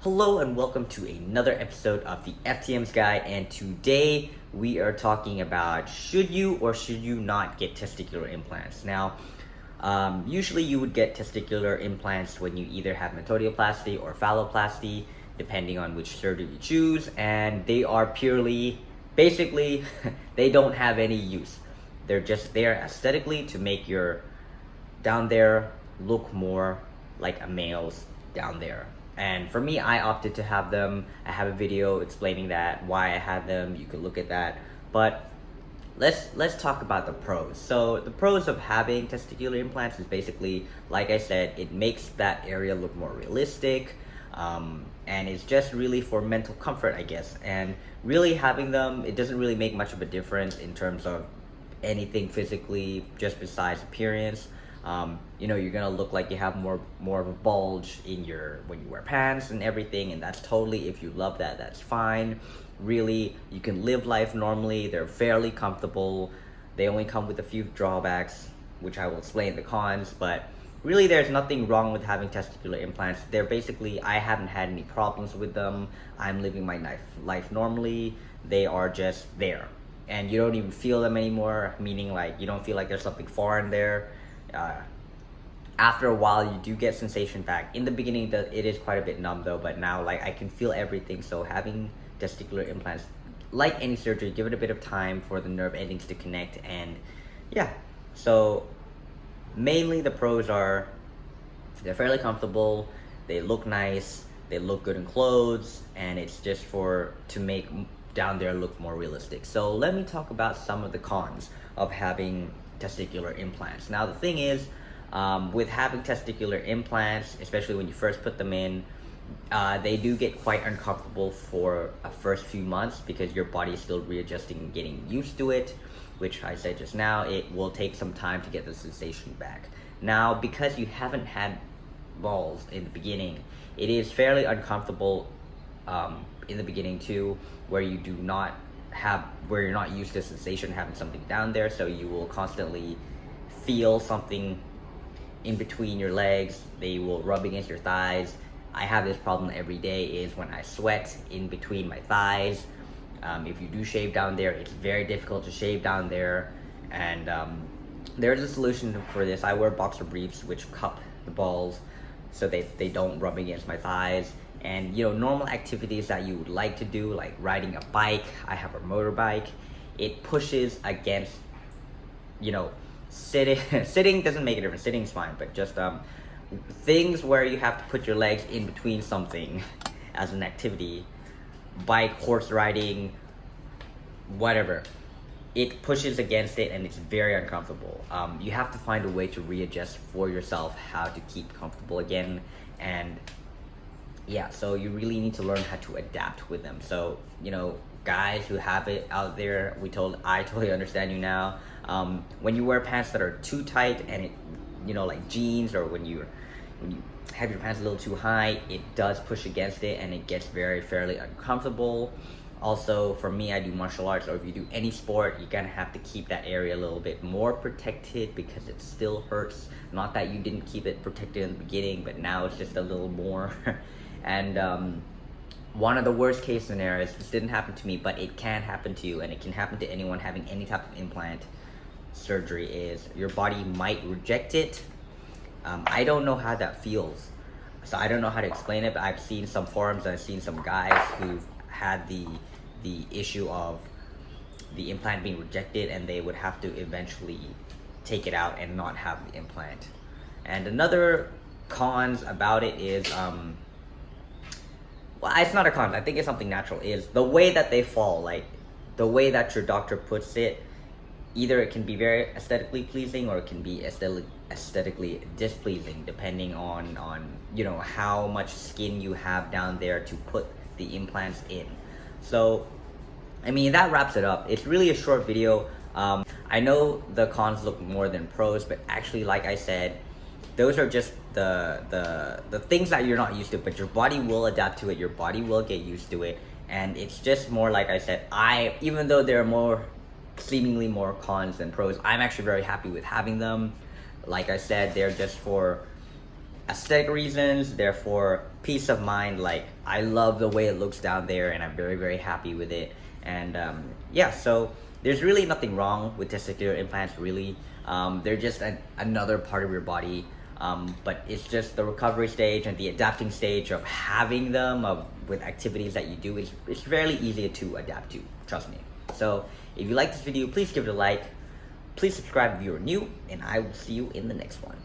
Hello and welcome to another episode of the FTM's Guide, and today we are talking about should you or should you not get testicular implants. Now, usually you would get testicular implants when you either have metodioplasty or phalloplasty, depending on which surgery you choose, and they are purely, basically, they don't have any use. They're just there aesthetically to make your down there look more like a male's down there. And for me, I opted to have them. I have a video explaining that, why I had them. You can look at that. But let's talk about the pros. So the pros of having testicular implants is basically, like I said, it makes that area look more realistic. And it's just really for mental comfort, I guess. And really having them, it doesn't really make much of a difference in terms of anything physically, just besides appearance. You're gonna look like you have more of a bulge in when you wear pants and everything, and that's totally, if you love that, that's fine. Really, you can live life normally. They're fairly comfortable. They only come with a few drawbacks, which I will explain the cons, but really there's nothing wrong with having testicular implants. They're basically, I haven't had any problems with them. I'm living my life normally. They are just there, and you don't even feel them anymore, meaning like you don't feel like there's something foreign there. After a while you do get sensation back. In the beginning it is quite a bit numb though, but now like I can feel everything. So having testicular implants, like any surgery, give it a bit of time for the nerve endings to connect. And yeah, so mainly the pros are they're fairly comfortable, they look nice, they look good in clothes, and it's just to make down there look more realistic. So let me talk about some of the cons of having testicular implants. Now the thing is, with having testicular implants, especially when you first put them in, they do get quite uncomfortable for a first few months because your body is still readjusting and getting used to it, which I said just now, it will take some time to get the sensation back. Now, because you haven't had balls in the beginning, it is fairly uncomfortable in the beginning too, where you're not used to sensation having something down there, so you will constantly feel something in between your legs. They will rub against your thighs. I have this problem every day, is when I sweat in between my thighs. If you do shave down there, it's very difficult to shave down there, and there's a solution for this. I wear boxer briefs which cup the balls so they don't rub against my thighs. And normal activities that you would like to do, like riding a bike, I have a motorbike, it pushes against, sitting doesn't make a difference, sitting's fine, but just things where you have to put your legs in between something as an activity, bike, horse riding, whatever, it pushes against it and it's very uncomfortable. You have to find a way to readjust for yourself how to keep comfortable again. And yeah, so you really need to learn how to adapt with them. So guys who have it out there, I totally understand you now. When you wear pants that are too tight, and it like jeans, or when you have your pants a little too high, it does push against it and it gets fairly uncomfortable. Also, for me, I do martial arts, or if you do any sport, you're gonna have to keep that area a little bit more protected because it still hurts. Not that you didn't keep it protected in the beginning, but now it's just a little more. And one of the worst case scenarios, this didn't happen to me, but it can happen to you, and it can happen to anyone having any type of implant surgery, is your body might reject it. I don't know how that feels, so I don't know how to explain it, but I've seen some forums and I've seen some guys who've had the issue of the implant being rejected, and they would have to eventually take it out and not have the implant. And another cons about it is well, it's not a con, I think it's something natural, is the way that they fall. Like the way that your doctor puts it, either it can be very aesthetically pleasing or it can be aesthetically displeasing, depending on how much skin you have down there to put the implants in. So I mean, that wraps it up. It's really a short video. I know the cons look more than pros, but actually, like I said, those are just the things that you're not used to, but your body will adapt to it, your body will get used to it. And it's just more, like I said, even though there are seemingly more cons than pros, I'm actually very happy with having them. Like I said, they're just for aesthetic reasons, they're for peace of mind. Like, I love the way it looks down there, and I'm very, very happy with it. And yeah, so there's really nothing wrong with testicular implants, really. They're just another part of your body. But it's just the recovery stage and the adapting stage of having them with activities that you do. It's fairly easy to adapt to, trust me. So if you like this video, please give it a like. Please subscribe if you're new, and I will see you in the next one.